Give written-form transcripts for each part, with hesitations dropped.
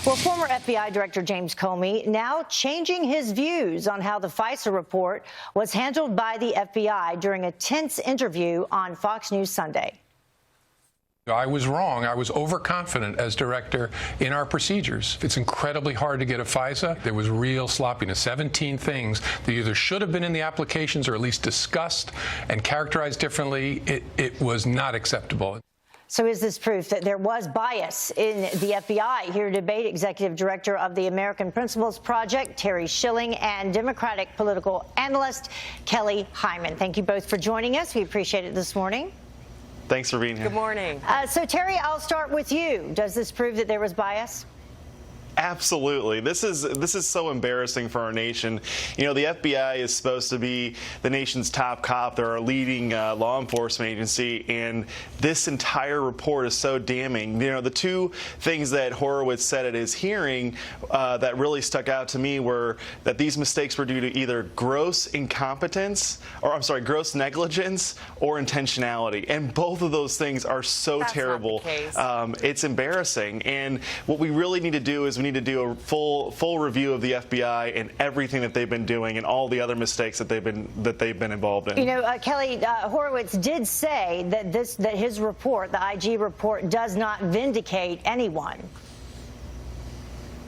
Well, former FBI Director James Comey now changing his views on how the FISA report was handled by the FBI during a tense interview on Fox News Sunday. I was wrong. I was overconfident as director in our procedures. It's incredibly hard to get a FISA. There was real sloppiness. 17 things that either should have been in the applications or at least discussed and characterized differently. It was not acceptable. So is this proof that there was bias in the FBI? Here to debate Executive Director of the American Principles Project, Terry Schilling, and Democratic political analyst Kelly Hyman. Thank you both for joining us. We appreciate it this morning. Thanks for being here. Good morning. So, Terry, I'll start with you. Does this prove that there was bias? Absolutely. This is so embarrassing for our nation. You know, the FBI is supposed to be the nation's top cop. They're our leading law enforcement agency, and this entire report is so damning. You know, the two things that Horowitz said at his hearing that really stuck out to me were that these mistakes were due to either gross incompetence, or I'm sorry, gross negligence or intentionality. And both of those things are so terrible. That's not the case. It's embarrassing. And what we really need to do is we need to do a full review of the FBI and everything that they've been doing and all the other mistakes that they've been involved in. You know, Kelly, Horowitz did say that his report, the IG report, does not vindicate anyone.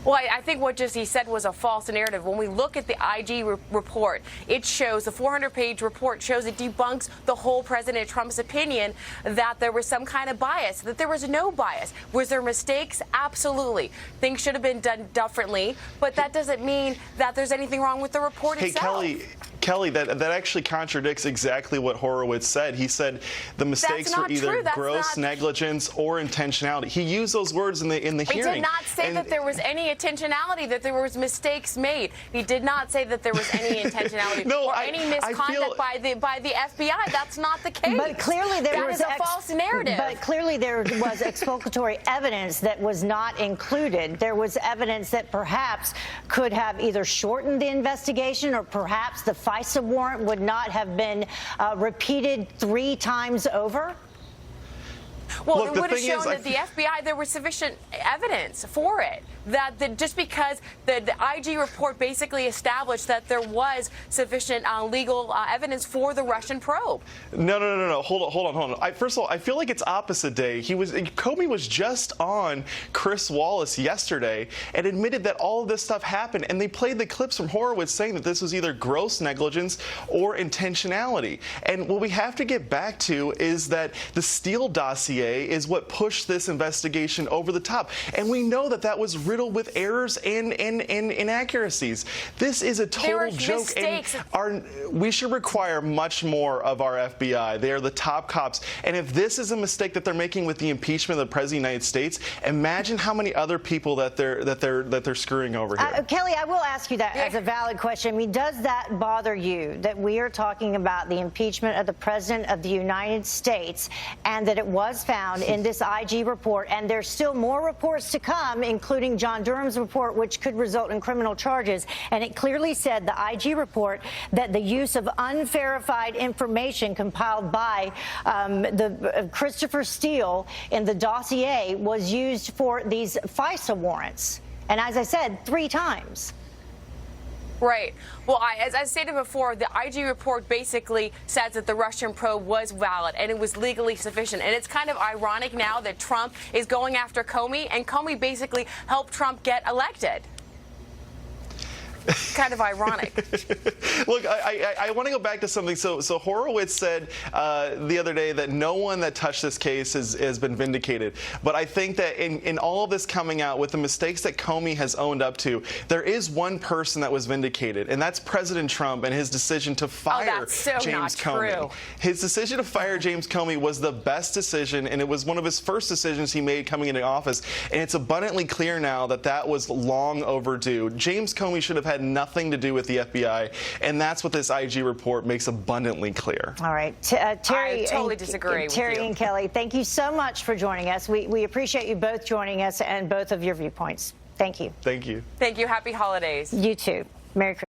Well, I think what he said was a false narrative. When we look at the IG report, it shows, the 400-page report shows it debunks the whole President Trump's opinion that there was some kind of bias, that there was no bias. Was there mistakes? Absolutely. Things should have been done differently, but that doesn't mean that there's anything wrong with the report itself. Kelly, that actually contradicts exactly what Horowitz said. He said the mistakes were either gross negligence or intentionality. He used those words in the hearing. He did not say that there was any intentionality, that there was mistakes made. He did not say that there was any intentionality or any misconduct by the FBI. That's not the case. But clearly there was a false narrative. But clearly there was exculpatory evidence that was not included. There was evidence that perhaps could have either shortened the investigation or perhaps the FISA warrant would not have been repeated 3 times over? Well, it would have shown that the FBI, there was sufficient evidence for it. That just because the IG report basically established that there was sufficient legal evidence for the Russian probe. No. Hold on. First of all, I feel like it's opposite day. Comey was just on Chris Wallace yesterday and admitted that all of this stuff happened, and they played the clips from Horowitz saying that this was either gross negligence or intentionality. And what we have to get back to is that the Steele dossier is what pushed this investigation over the top, and we know that that was riddled with errors and inaccuracies. This is a total joke, mistakes. And we should require much more of our FBI. They are the top cops, and if this is a mistake that they're making with the impeachment of the President of the United States, imagine how many other people that they're screwing over here. Kelly, I will ask you that as a valid question. I mean, does that bother you that we are talking about the impeachment of the President of the United States and that it was found in this IG report, and there's still more reports to come, including John Durham's report, which could result in criminal charges, and it clearly said, the IG report, that the use of unverified information compiled by Christopher Steele in the dossier was used for these FISA warrants, and as I said, 3 times. Right. Well, as I stated before, the IG report basically says that the Russian probe was valid and it was legally sufficient. And it's kind of ironic now that Trump is going after Comey, and Comey basically helped Trump get elected. Kind of ironic. Look, I want to go back to something. So Horowitz said the other day that no one that touched this case has been vindicated. But I think that in all of this coming out with the mistakes that Comey has owned up to, there is one person that was vindicated, and that's President Trump and his decision to fire James Comey. His decision to fire James Comey was the best decision, and it was one of his first decisions he made coming into office. And it's abundantly clear now that that was long overdue. James Comey should have had nothing to do with the FBI, and that's what this IG report makes abundantly clear. All right. Terry, I totally disagree with you. Terry and Kelly, thank you so much for joining us. We appreciate you both joining us and both of your viewpoints. Thank you. Thank you. Thank you. Happy holidays. You too. Merry Christmas.